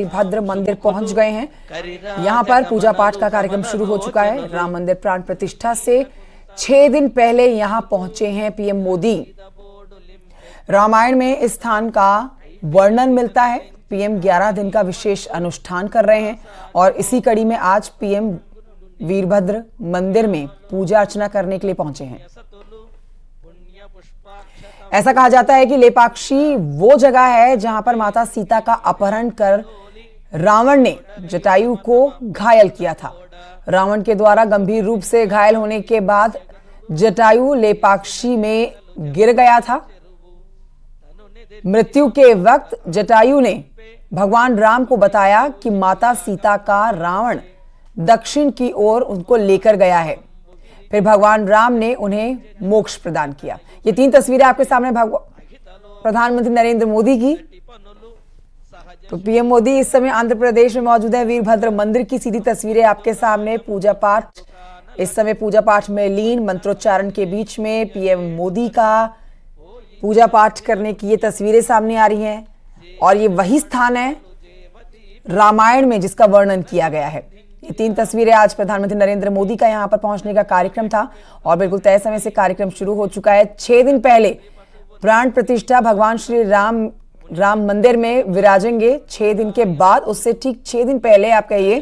वीरभद्र मंदिर पहुंच गए हैं। यहां पर पूजा पाठ का कार्यक्रम शुरू हो चुका है। राम मंदिर प्राण प्रतिष्ठा से 6 दिन पहले यहां पहुंचे हैं पीएम मोदी। रामायण में इस स्थान का वर्णन मिलता है। पीएम 11 दिन का विशेष अनुष्ठान कर रहे हैं और इसी कड़ी में आज पीएम वीरभद्र मंदिर में पूजा अर्चना करने के लिए पहुंचे हैं। ऐसा कहा जाता है कि लेपाक्षी वो जगह है जहां पर माता सीता का अपहरण कर रावण ने जटायु को घायल किया था। रावण के द्वारा गंभीर रूप से घायल होने के बाद जटायु लेपाक्षी में गिर गया था। मृत्यु के वक्त जटायु ने भगवान राम को बताया कि माता सीता का रावण दक्षिण की ओर उनको लेकर गया है। फिर भगवान राम ने उन्हें मोक्ष प्रदान किया। ये 3 तस्वीरें आपके सामने प्रधानमंत्री नरेंद्र मोदी की। तो पीएम मोदी इस समय आंध्र प्रदेश में मौजूद है। वीरभद्र मंदिर की सीधी तस्वीरें आपके सामने। पूजा पाठ इस समय पूजा पाठ में लीन, मंत्रोच्चारण के बीच में पीएम मोदी का पूजा पाठ करने की ये तस्वीरें सामने आ रही हैं। और ये वही स्थान है रामायण में जिसका वर्णन किया गया है। ये 3 तस्वीरें आज प्रधानमंत्री नरेंद्र मोदी का यहां पर पहुंचने का कार्यक्रम था और बिल्कुल तय समय से कार्यक्रम शुरू हो चुका है। 6 दिन पहले प्राण प्रतिष्ठा भगवान श्री राम मंदिर में विराजेंगे। 6 दिन के बाद उससे ठीक 6 दिन पहले आप कहिए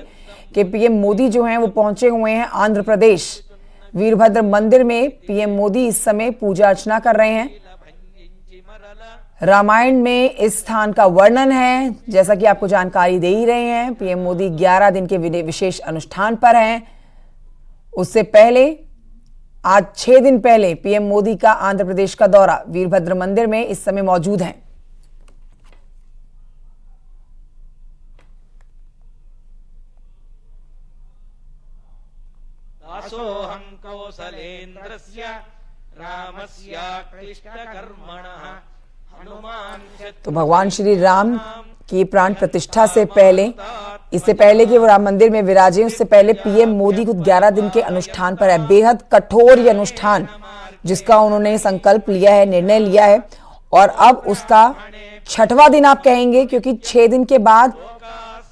कि पीएम मोदी जो हैं वो पहुंचे हुए हैं आंध्र प्रदेश। वीरभद्र मंदिर में पीएम मोदी इस समय पूजा अर्चना कर रहे हैं। रामायण में इस स्थान का वर्णन है, जैसा कि आपको जानकारी दे ही रहे हैं। पीएम मोदी 11 दिन के विशेष अनुष्ठान पर हैं। उससे पहले आज 6 दिन पहले पीएम मोदी का आंध्र प्रदेश का दौरा, वीरभद्र मंदिर में इस समय मौजूद हैं। दासोऽहं कौसलेन्द्रस्य रामस्य क्लिष्टकर्मणः। तो भगवान श्री राम की प्राण प्रतिष्ठा से पहले, इससे पहले कि वो राम मंदिर में विराजे, उससे पहले पीएम मोदी खुद 11 दिन के अनुष्ठान पर है। बेहद कठोर ये अनुष्ठान जिसका उन्होंने संकल्प लिया है, निर्णय लिया है और अब उसका 6वां दिन आप कहेंगे, क्योंकि 6 दिन के बाद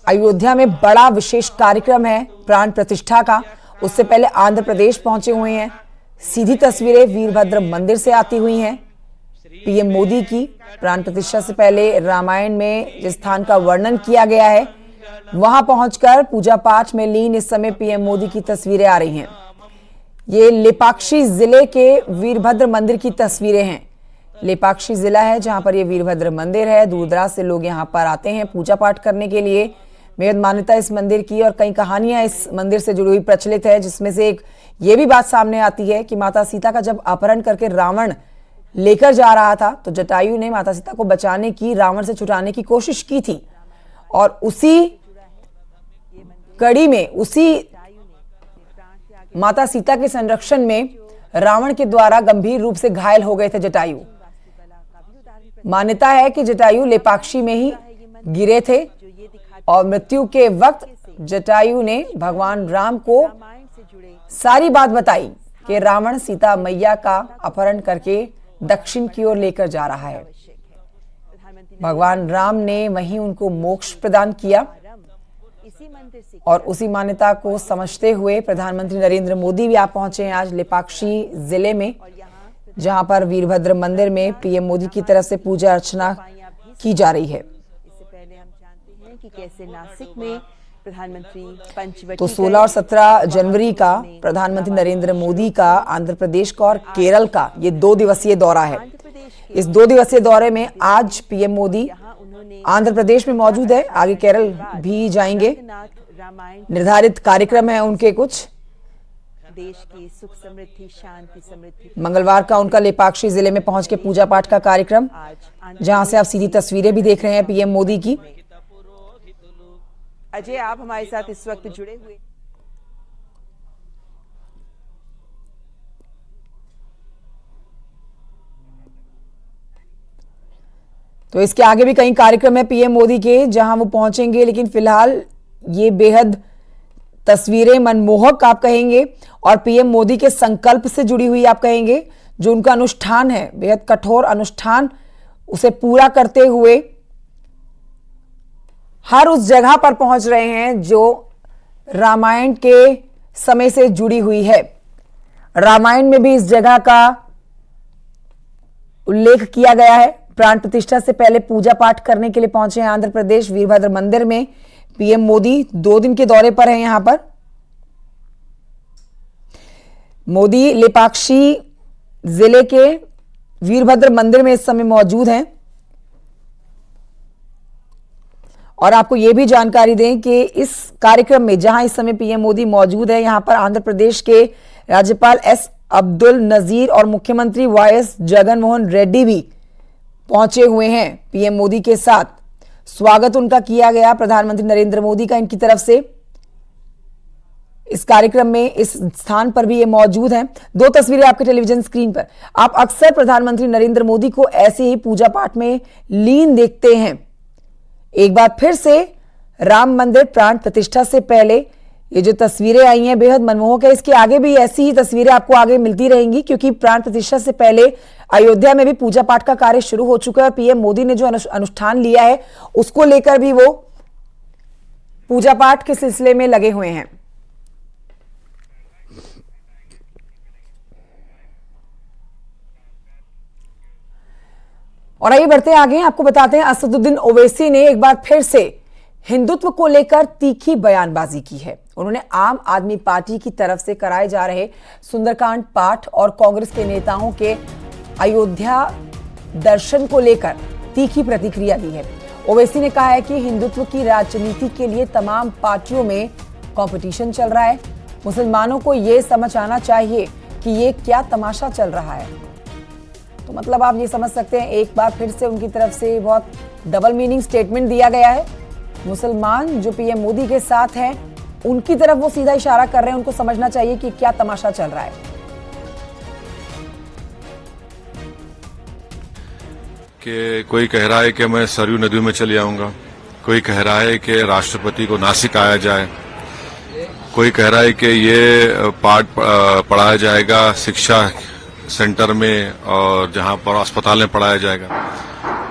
अयोध्या में बड़ा विशेष कार्यक्रम है प्राण प्रतिष्ठा का। उससे पहले आंध्र प्रदेश पहुंचे हुए हैं। सीधी तस्वीरें वीरभद्र मंदिर से आती हुई हैं। पीएम मोदी की प्राण प्रतिष्ठा से पहले रामायण में जिस स्थान का वर्णन किया गया है वहां पहुंचकर पूजा पाठ में लीन इस समय पीएम मोदी की तस्वीरें आ रही हैं। ये लेपाक्षी जिले के वीरभद्र मंदिर की तस्वीरें हैं। लेपाक्षी जिला है जहां पर ये वीरभद्र मंदिर है। दूर दराज से लोग यहां पर आते हैं पूजा पाठ करने के लिए। बेहद मान्यता इस मंदिर की और कई कहानियां इस मंदिर से जुड़ी हुई प्रचलित है, जिसमें से एक ये भी बात सामने आती है कि माता सीता का जब अपहरण करके रावण लेकर जा रहा था तो जटायु ने माता सीता को बचाने की, रावण से छुड़ाने की कोशिश की थी और उसी कड़ी में, उसी माता सीता के संरक्षण में रावण के द्वारा गंभीर रूप से घायल हो गए थे जटायु। मान्यता है कि जटायु लेपाक्षी में ही गिरे थे और मृत्यु के वक्त जटायु ने भगवान राम को सारी बात बताई कि रावण सीता मैया का अपहरण करके दक्षिण की ओर लेकर जा रहा है। भगवान राम ने वहीं उनको मोक्ष प्रदान किया और उसी मान्यता को समझते हुए प्रधानमंत्री नरेंद्र मोदी भी आप पहुंचे हैं आज लेपाक्षी जिले में, जहां पर वीरभद्र मंदिर में पीएम मोदी की तरफ से पूजा अर्चना की जा रही है। इससे पहले हम जानते हैं कि कैसे नासिक में प्रधानमंत्री तो 16 और 17 जनवरी का प्रधानमंत्री नरेंद्र मोदी का आंध्र प्रदेश का और केरल का ये 2 दिवसीय दौरा है। इस 2 दिवसीय दौरे में आज पीएम मोदी आंध्र प्रदेश में मौजूद है, आगे केरल भी जाएंगे। निर्धारित कार्यक्रम है उनके कुछ। देश की सुख समृद्धि, शांति समृद्धि। मंगलवार का उनका लेपाक्षी जिले में पहुंच के पूजा पाठ का कार्यक्रम, जहां से आप सीधी तस्वीरें भी देख रहे हैं पीएम मोदी की। अजय, आप हमारे साथ इस वक्त जुड़े हुए। तो इसके आगे भी कई कार्यक्रम है पीएम मोदी के जहां वो पहुंचेंगे, लेकिन फिलहाल ये बेहद तस्वीरें मनमोहक आप कहेंगे और पीएम मोदी के संकल्प से जुड़ी हुई आप कहेंगे। जो उनका अनुष्ठान है, बेहद कठोर अनुष्ठान, उसे पूरा करते हुए हर उस जगह पर पहुंच रहे हैं जो रामायण के समय से जुड़ी हुई है। रामायण में भी इस जगह का उल्लेख किया गया है। प्राण प्रतिष्ठा से पहले पूजा पाठ करने के लिए पहुंचे हैं आंध्र प्रदेश वीरभद्र मंदिर में पीएम मोदी। 2 दिन के दौरे पर हैं यहां पर मोदी। लेपाक्षी जिले के वीरभद्र मंदिर में इस समय मौजूद हैं। और आपको यह भी जानकारी दें कि इस कार्यक्रम में जहां इस समय पीएम मोदी मौजूद है, यहां पर आंध्र प्रदेश के राज्यपाल एस अब्दुल नजीर और मुख्यमंत्री वाईएस जगनमोहन रेड्डी भी पहुंचे हुए हैं पीएम मोदी के साथ। स्वागत उनका किया गया प्रधानमंत्री नरेंद्र मोदी का इनकी तरफ से। इस कार्यक्रम में इस स्थान पर भी ये मौजूद हैं। 2 तस्वीरें आपके टेलीविजन स्क्रीन पर। आप अक्सर प्रधानमंत्री नरेंद्र मोदी को ऐसे ही पूजा पाठ में लीन देखते हैं। एक बार फिर से राम मंदिर प्राण प्रतिष्ठा से पहले ये जो तस्वीरें आई हैं बेहद मनमोहक है। इसके आगे भी ऐसी ही तस्वीरें आपको आगे मिलती रहेंगी, क्योंकि प्राण प्रतिष्ठा से पहले अयोध्या में भी पूजा पाठ का कार्य शुरू हो चुका है और पीएम मोदी ने जो अनुष्ठान लिया है उसको लेकर भी वो पूजा पाठ के सिलसिले में लगे हुए हैं। और आइए बढ़ते आगे, आपको बताते हैं असदुद्दीन ओवैसी ने एक बार फिर से हिंदुत्व को लेकर तीखी बयानबाजी की है। उन्होंने आम आदमी पार्टी की तरफ से कराए जा रहे सुंदरकांड पाठ और कांग्रेस के नेताओं के अयोध्या दर्शन को लेकर तीखी प्रतिक्रिया दी है। ओवैसी ने कहा है कि हिंदुत्व की राजनीति के लिए तमाम पार्टियों में कंपटीशन चल रहा है। मुसलमानों को यह समझ आना चाहिए कि ये क्या तमाशा चल रहा है। तो मतलब आप ये समझ सकते हैं, एक बार फिर से उनकी तरफ से बहुत डबल मीनिंग स्टेटमेंट दिया गया है। मुसलमान जो पीएम मोदी के साथ हैं उनकी तरफ वो सीधा इशारा कर रहे हैं, उनको समझना चाहिए कि क्या तमाशा चल रहा है। कि कोई कह रहा है कि मैं सरयू नदी में चले आऊंगा, कोई कह रहा है कि राष्ट्रपति को नासिक आया जाए, कोई कह रहा है कि ये पाठ पढ़ाया जाएगा शिक्षा सेंटर में और जहां पर अस्पताल में पढ़ाया जाएगा।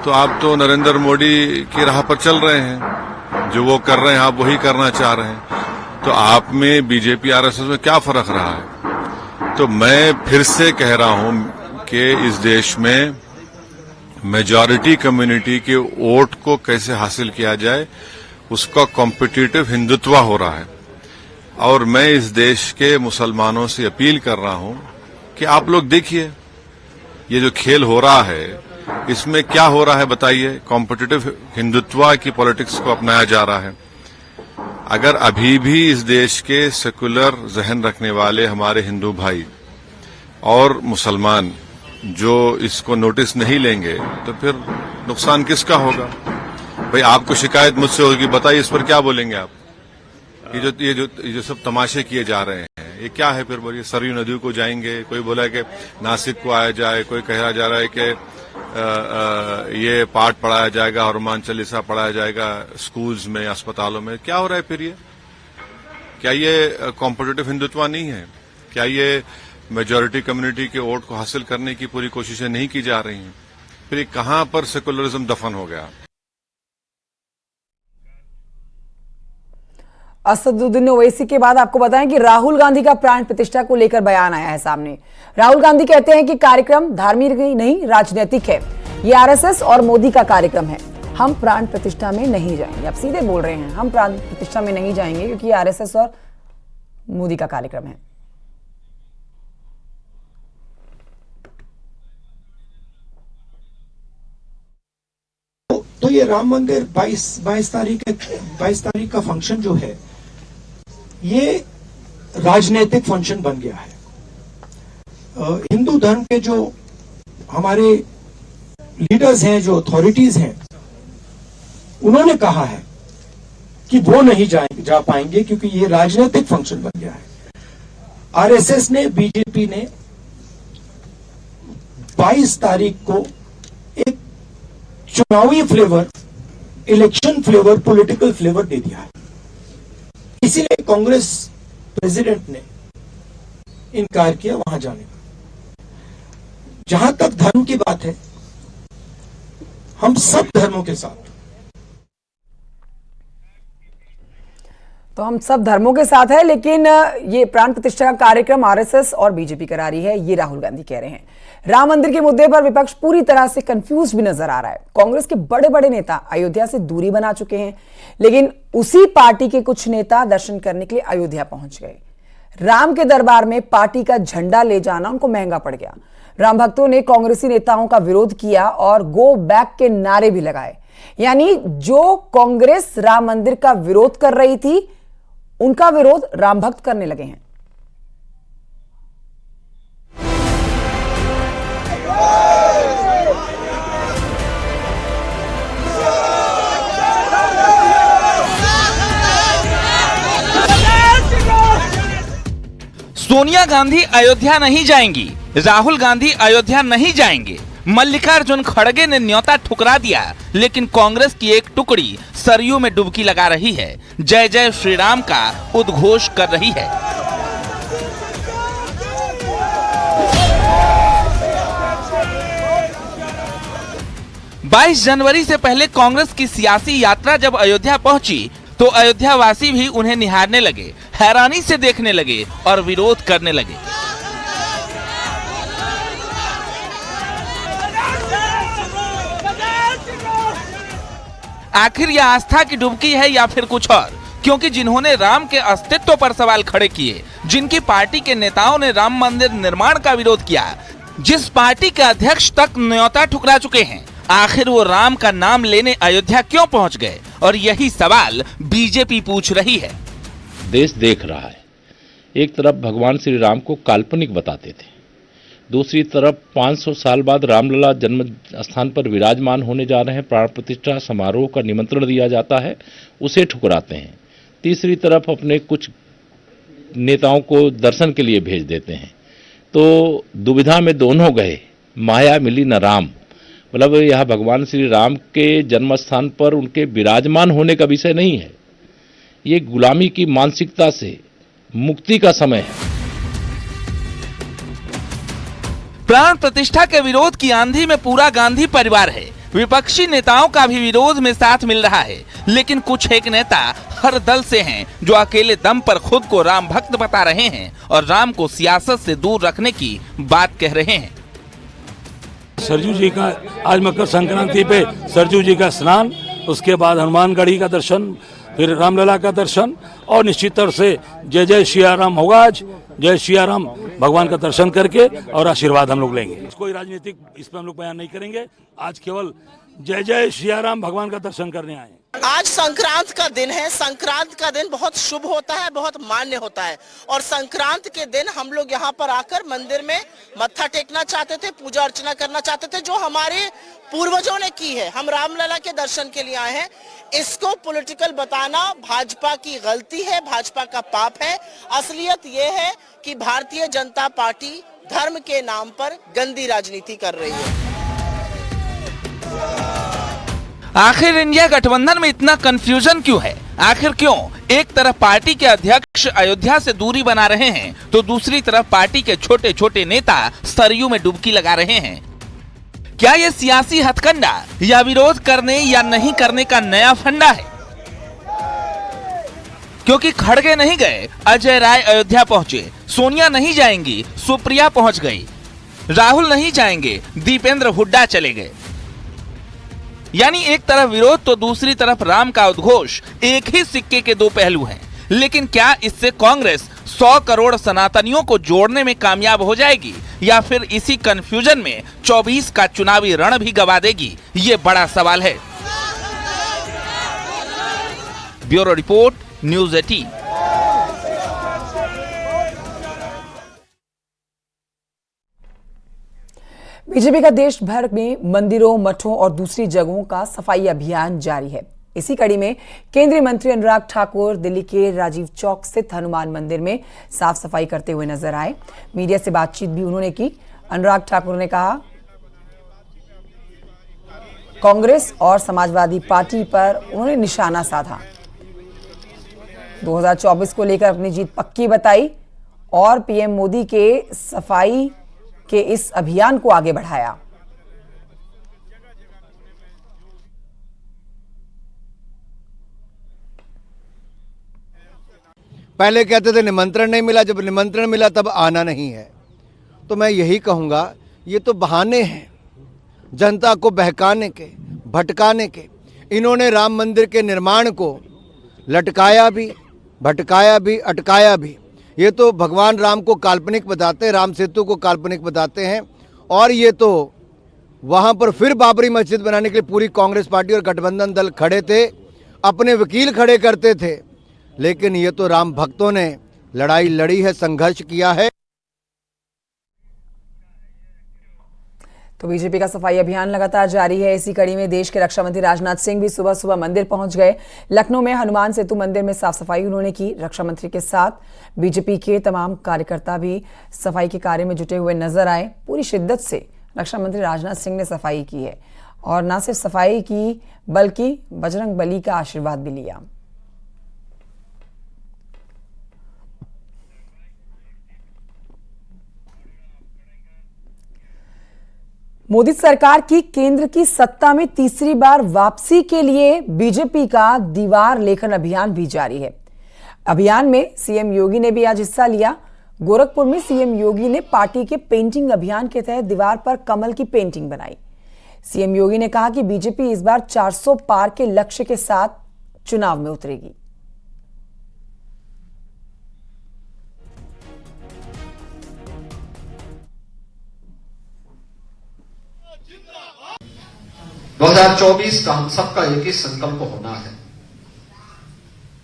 तो आप तो नरेंद्र मोदी की राह पर चल रहे हैं, जो वो कर रहे हैं आप वही करना चाह रहे हैं। तो आप में बीजेपी आरएसएस में क्या फर्क रहा है? तो मैं फिर से कह रहा हूं कि इस देश में मेजॉरिटी कम्युनिटी के वोट को कैसे हासिल किया जाए उसका कॉम्पिटिटिव हिंदुत्व हो रहा है। और मैं इस देश के मुसलमानों से अपील कर रहा हूं कि आप लोग देखिए ये जो खेल हो रहा है इसमें क्या हो रहा है बताइए। कॉम्पिटिटिव हिंदुत्व की पॉलिटिक्स को अपनाया जा रहा है। अगर अभी भी इस देश के सेकुलर जहन रखने वाले हमारे हिंदू भाई और मुसलमान जो इसको नोटिस नहीं लेंगे तो फिर नुकसान किसका होगा? भाई आपको शिकायत मुझसे होगी, बताइए इस पर क्या बोलेंगे आप? ये जो सब तमाशे किए जा रहे हैं ये क्या है? फिर बोलिए सरयू नदी को जाएंगे, कोई बोला कि नासिक को आया जाए, कोई कहा जा रहा है कि ये पाठ पढ़ाया जाएगा, हनुमान चालीसा पढ़ाया जाएगा स्कूल्स में, अस्पतालों में। क्या हो रहा है फिर ये? क्या ये कॉम्पिटिटिव हिंदुत्व नहीं है? क्या ये मेजॉरिटी कम्युनिटी के वोट को हासिल करने की पूरी कोशिशें नहीं की जा रही हैं? फिर ये कहां पर सेकुलरिज्म दफन हो गया? असदुद्दीन ओवैसी के बाद आपको बताएं कि राहुल गांधी का प्राण प्रतिष्ठा को लेकर बयान आया है सामने। राहुल गांधी कहते हैं कि कार्यक्रम धार्मिक नहीं राजनीतिक है, ये आरएसएस और मोदी का कार्यक्रम है, हम प्राण प्रतिष्ठा में नहीं जाएंगे। आप सीधे बोल रहे हैं, हम प्राण प्रतिष्ठा में नहीं जाएंगे क्योंकि आरएसएस और मोदी का कार्यक्रम है। तो ये राम मंदिर 22 तारीख का फंक्शन जो है ये राजनीतिक फंक्शन बन गया है। हिंदू धर्म के जो हमारे लीडर्स हैं, जो अथॉरिटीज हैं, उन्होंने कहा है कि वो नहीं जा पाएंगे क्योंकि ये राजनीतिक फंक्शन बन गया है। आरएसएस ने, बीजेपी ने 22 तारीख को एक चुनावी flavour, election flavour, political flavour दे दिया है। इसीलिए कांग्रेस प्रेसिडेंट ने इनकार किया वहां जाने का। जहां तक धर्म की बात है, हम सब धर्मों के साथ तो हम सब धर्मों के साथ है, लेकिन ये प्राण प्रतिष्ठा का कार्यक्रम आरएसएस और बीजेपी करा रही है, ये राहुल गांधी कह रहे हैं। राम मंदिर के मुद्दे पर विपक्ष पूरी तरह से कंफ्यूज भी नजर आ रहा है। कांग्रेस के बड़े बड़े नेता अयोध्या से दूरी बना चुके हैं, लेकिन उसी पार्टी के कुछ नेता दर्शन करने के लिए अयोध्या पहुंच गए। राम के दरबार में पार्टी का झंडा ले जाना उनको महंगा पड़ गया। राम भक्तों ने कांग्रेसी नेताओं का विरोध किया और गो बैक के नारे भी लगाए। यानी जो कांग्रेस राम मंदिर का विरोध कर रही थी, उनका विरोध राम भक्त करने लगे हैं। सोनिया गांधी अयोध्या नहीं जाएंगी, राहुल गांधी अयोध्या नहीं जाएंगे। मल्लिकार्जुन खड़गे ने न्योता ठुकरा दिया, लेकिन कांग्रेस की एक टुकड़ी सरयू में डुबकी लगा रही है, जय जय श्री राम का उद्घोष कर रही है। बाईस जनवरी से पहले कांग्रेस की सियासी यात्रा जब अयोध्या पहुंची तो अयोध्या वासी भी उन्हें निहारने लगे, हैरानी से देखने लगे और विरोध करने लगे। आखिर यह आस्था की डुबकी है या फिर कुछ और? क्योंकि जिन्होंने राम के अस्तित्व पर सवाल खड़े किए, जिनकी पार्टी के नेताओं ने राम मंदिर निर्माण का विरोध किया, जिस पार्टी के अध्यक्ष तक न्योता ठुकरा चुके हैं, आखिर वो राम का नाम लेने अयोध्या क्यों पहुंच गए? और यही सवाल बीजेपी पूछ रही है। देश देख रहा है, एक तरफ भगवान श्री राम को काल्पनिक बताते थे, दूसरी तरफ 500 साल बाद रामलला जन्म स्थान पर विराजमान होने जा रहे हैं, प्राण प्रतिष्ठा समारोह का निमंत्रण दिया जाता है, उसे ठुकराते हैं। तीसरी तरफ अपने कुछ नेताओं को दर्शन के लिए भेज देते हैं। तो दुविधा में दोनों गए, माया मिली न राम। मतलब यह भगवान श्री राम के जन्म स्थान पर उनके विराजमान होने का विषय नहीं है, ये गुलामी की मानसिकता से मुक्ति का समय है। प्राण प्रतिष्ठा के विरोध की आंधी में पूरा गांधी परिवार है। विपक्षी नेताओं का भी विरोध में साथ मिल रहा है, लेकिन कुछ एक नेता हर दल से हैं जो अकेले दम पर खुद को राम भक्त बता रहे हैं और राम को सियासत से दूर रखने की बात कह रहे हैं। सरजू जी का आज मकर संक्रांति पे सरजू जी का स्नान, उसके बाद हनुमानगढ़ी का दर्शन, फिर रामलला का दर्शन और निश्चित तौर से जय जय सिया राम होगा। आज जय सिया राम भगवान का दर्शन करके और आशीर्वाद हम लोग लेंगे। कोई राजनीतिक इस पर हम लोग बयान नहीं करेंगे, आज केवल जय जय सिया राम भगवान का दर्शन करने आए। आज संक्रांत का दिन है। संक्रांत का दिन बहुत शुभ होता है, बहुत मान्य होता है और संक्रांत के दिन हम लोग यहाँ पर आकर मंदिर में मत्था टेकना चाहते थे, पूजा अर्चना करना चाहते थे, जो हमारे पूर्वजों ने की है। हम रामलला के दर्शन के लिए आए हैं। इसको पॉलिटिकल बताना भाजपा की गलती है, भाजपा का पाप है। असलियत ये है कि भारतीय जनता पार्टी धर्म के नाम पर गंदी राजनीति कर रही है। आखिर इंडिया गठबंधन में इतना कंफ्यूजन क्यों है? आखिर क्यों एक तरफ पार्टी के अध्यक्ष अयोध्या से दूरी बना रहे हैं तो दूसरी तरफ पार्टी के छोटे छोटे नेता सरयू में डुबकी लगा रहे हैं? क्या ये सियासी हथकंडा या विरोध करने या नहीं करने का नया फंडा है? क्योंकि खड़गे नहीं गए, अजय राय अयोध्या पहुंचे, सोनिया नहीं जाएंगी, सुप्रिया पहुंच गई, राहुल नहीं जाएंगे, दीपेंद्र हुड्डा चले गए। यानी एक तरफ विरोध तो दूसरी तरफ राम का उद्घोष। एक ही सिक्के के दो पहलू हैं। लेकिन क्या इससे कांग्रेस 100 करोड़ सनातनियों को जोड़ने में कामयाब हो जाएगी या फिर इसी कंफ्यूजन में 24 का चुनावी रण भी गवा देगी? ये बड़ा सवाल है। Bureau report, news 18। बीजेपी का देश भर में मंदिरों, मठों और दूसरी जगहों का सफाई अभियान जारी है। इसी कड़ी में केंद्रीय मंत्री अनुराग ठाकुर दिल्ली के राजीव चौक स्थित हनुमान मंदिर में साफ सफाई करते हुए नजर आए। मीडिया से बातचीत भी उन्होंने की। अनुराग ठाकुर ने कहा, कांग्रेस और समाजवादी पार्टी पर उन्होंने निशाना साधा। 2024 को लेकर अपनी जीत पक्की बताई और पीएम मोदी के सफाई के इस अभियान को आगे बढ़ाया। पहले कहते थे निमंत्रण नहीं मिला, जब निमंत्रण मिला तब आना नहीं है। तो मैं यही कहूँगा, ये तो बहाने हैं जनता को बहकाने के, भटकाने के। इन्होंने राम मंदिर के निर्माण को लटकाया भी, भटकाया भी, अटकाया भी। ये तो भगवान राम को काल्पनिक बताते हैं, राम सेतु को काल्पनिक बताते हैं। और ये तो वहाँ पर फिर बाबरी मस्जिद बनाने के लिए पूरी कांग्रेस पार्टी और गठबंधन दल खड़े थे, अपने वकील खड़े करते थे। लेकिन ये तो राम भक्तों ने लड़ाई लड़ी है, संघर्ष किया है। तो बीजेपी का सफाई अभियान लगातार जारी है। इसी कड़ी में देश के रक्षा मंत्री राजनाथ सिंह भी सुबह सुबह मंदिर पहुंच गए। लखनऊ में हनुमान सेतु मंदिर में साफ सफाई उन्होंने की। रक्षा मंत्री के साथ बीजेपी के तमाम कार्यकर्ता भी सफाई के कार्य में जुटे हुए नजर आए। पूरी शिद्दत से रक्षा मंत्री राजनाथ सिंह ने सफाई की है और न सिर्फ सफाई की बल्कि बजरंग बली का आशीर्वाद भी लिया। मोदी सरकार की केंद्र की सत्ता में तीसरी बार वापसी के लिए बीजेपी का दीवार लेखन अभियान भी जारी है। अभियान में सीएम योगी ने भी आज हिस्सा लिया। गोरखपुर में सीएम योगी ने पार्टी के पेंटिंग अभियान के तहत दीवार पर कमल की पेंटिंग बनाई। सीएम योगी ने कहा कि बीजेपी इस बार 400 पार के लक्ष्य के साथ चुनाव में उतरेगी। दो 2024 का हम सबका एक ही संकल्प होना है,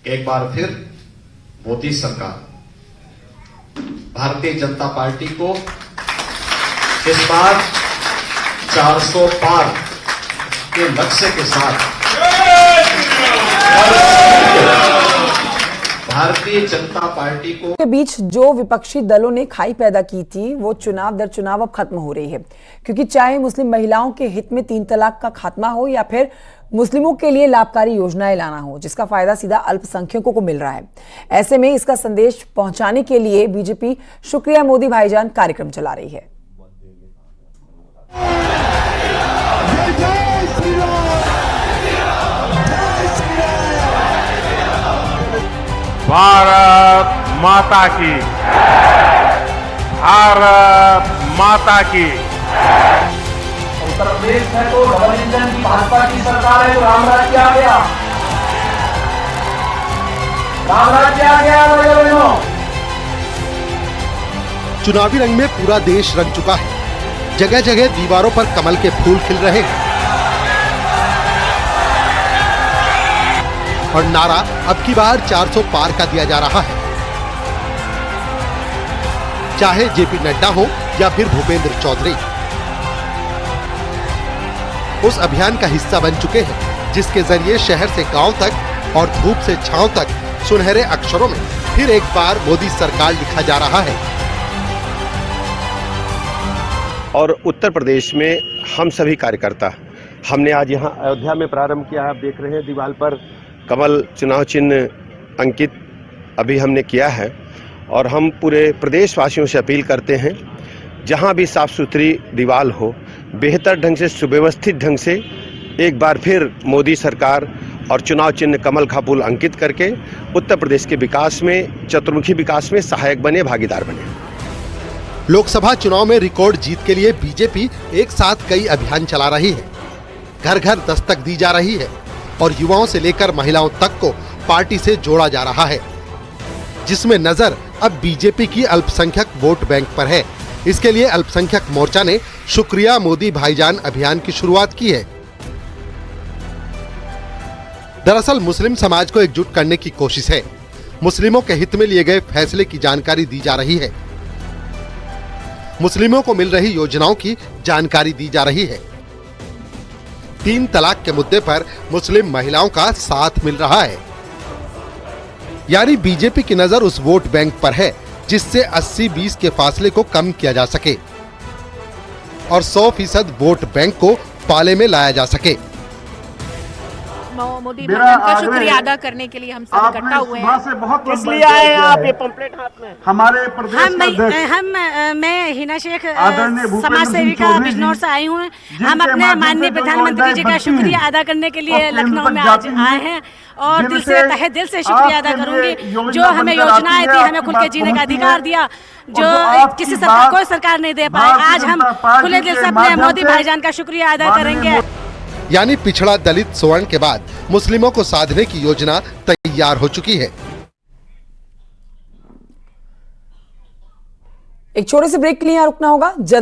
एक बार फिर मोदी सरकार भारतीय जनता पार्टी को इस बार 400 पार के लक्ष्य के साथ भारतीय जनता पार्टी को के बीच जो विपक्षी दलों ने खाई पैदा की थी वो चुनाव दर चुनाव अब खत्म हो रही है, क्योंकि चाहे मुस्लिम महिलाओं के हित में 3 तलाक का खात्मा हो या फिर मुस्लिमों के लिए लाभकारी योजनाएं लाना हो, जिसका फायदा सीधा अल्पसंख्यकों को मिल रहा है। ऐसे में इसका संदेश पहुंचाने के लिए बीजेपी शुक्रिया मोदी भाईजान कार्यक्रम चला रही है। भारत माता की, भारत माता की। उत्तर प्रदेश में तो डबल इंजन की भाजपा की सरकार है, तो राम राज्य आ गया, राम राज्य आ गया। बहनों, चुनावी रंग में पूरा देश रंग चुका है। जगह जगह दीवारों पर कमल के फूल खिल रहे हैं और नारा अब की बार 400 पार का दिया जा रहा है। चाहे जेपी नड्डा हो या फिर भूपेंद्र चौधरी, उस अभियान का हिस्सा बन चुके हैं, जिसके जरिए शहर से गांव तक और धूप से छांव तक सुनहरे अक्षरों में फिर एक बार मोदी सरकार लिखा जा रहा है। और उत्तर प्रदेश में हम सभी कार्यकर्ता हमने आज यहाँ अयोध्या में प्रारंभ किया है। आप देख रहे हैं दीवार पर कमल चुनाव चिन्ह अंकित अभी हमने किया है और हम पूरे प्रदेशवासियों से अपील करते हैं, जहां भी साफ सुथरी दीवार हो, बेहतर ढंग से सुव्यवस्थित ढंग से एक बार फिर मोदी सरकार और चुनाव चिन्ह कमल का फूल अंकित करके उत्तर प्रदेश के विकास में, चतुर्मुखी विकास में सहायक बने, भागीदार बने। लोकसभा चुनाव में रिकॉर्ड जीत के लिए बीजेपी एक साथ कई अभियान चला रही है। घर घर दस्तक दी जा रही है और युवाओं से लेकर महिलाओं तक को पार्टी से जोड़ा जा रहा है, जिसमें नजर अब बीजेपी की अल्पसंख्यक वोट बैंक पर है। इसके लिए अल्पसंख्यक मोर्चा ने शुक्रिया मोदी भाईजान अभियान की शुरुआत की है। दरअसल मुस्लिम समाज को एकजुट करने की कोशिश है। मुस्लिमों के हित में लिए गए फैसले की जानकारी दी जा रही है, मुस्लिमों को मिल रही योजनाओं की जानकारी दी जा रही है। 3 तलाक के मुद्दे पर मुस्लिम महिलाओं का साथ मिल रहा है। यानी बीजेपी की नजर उस वोट बैंक पर है जिससे 80-20 के फासले को कम किया जा सके और 100% वोट बैंक को पाले में लाया जा सके। मोदी मेरा भाईजान का आग्रह शुक्रिया है, अदा करने के लिए हम सब इकट्ठा हुए सुबह हैं। से बहुत किस लिए आए हैं आप ये पंपलेट हाथ में? हमारे प्रदेश अध्यक्ष मैं हिना शेख आदरणीय भूपेंद्र समाज सिंह सेविका चौधरी जी, बिजनौर से आई हूँ। हम जिनके अपने माध्यम माननीय से जो प्रधानमंत्री जी का योजनाएं शुक्रिया बनती अदा करने के लिए और केंद्र लखनऊ तक में आज जाती हैं, आए हैं और दिल से जिनसे तहे दिल से शुक्रिया अदा आपके लिए करूंगी योजना जो हमें बनकर योजनाएं आती है, थी, हमें आपकी खुल बात के जीने का पहुंचती अधिकार है। दिया जो और आपकी किसी सरकार बात कोई सरकार नहीं दे पाए। भारतीय आज हम जनता पार्टी खुले दिल के से अपने माध्यम मोदी से भाईजान का शुक्रिया अदा करेंगे। यानी पिछड़ा दलित स्वर्ण के बाद मुस्लिमों को साधने की योजना तैयार हो चुकी है। एक छोटे से ब्रेक के लिए यहाँ रुकना होगा।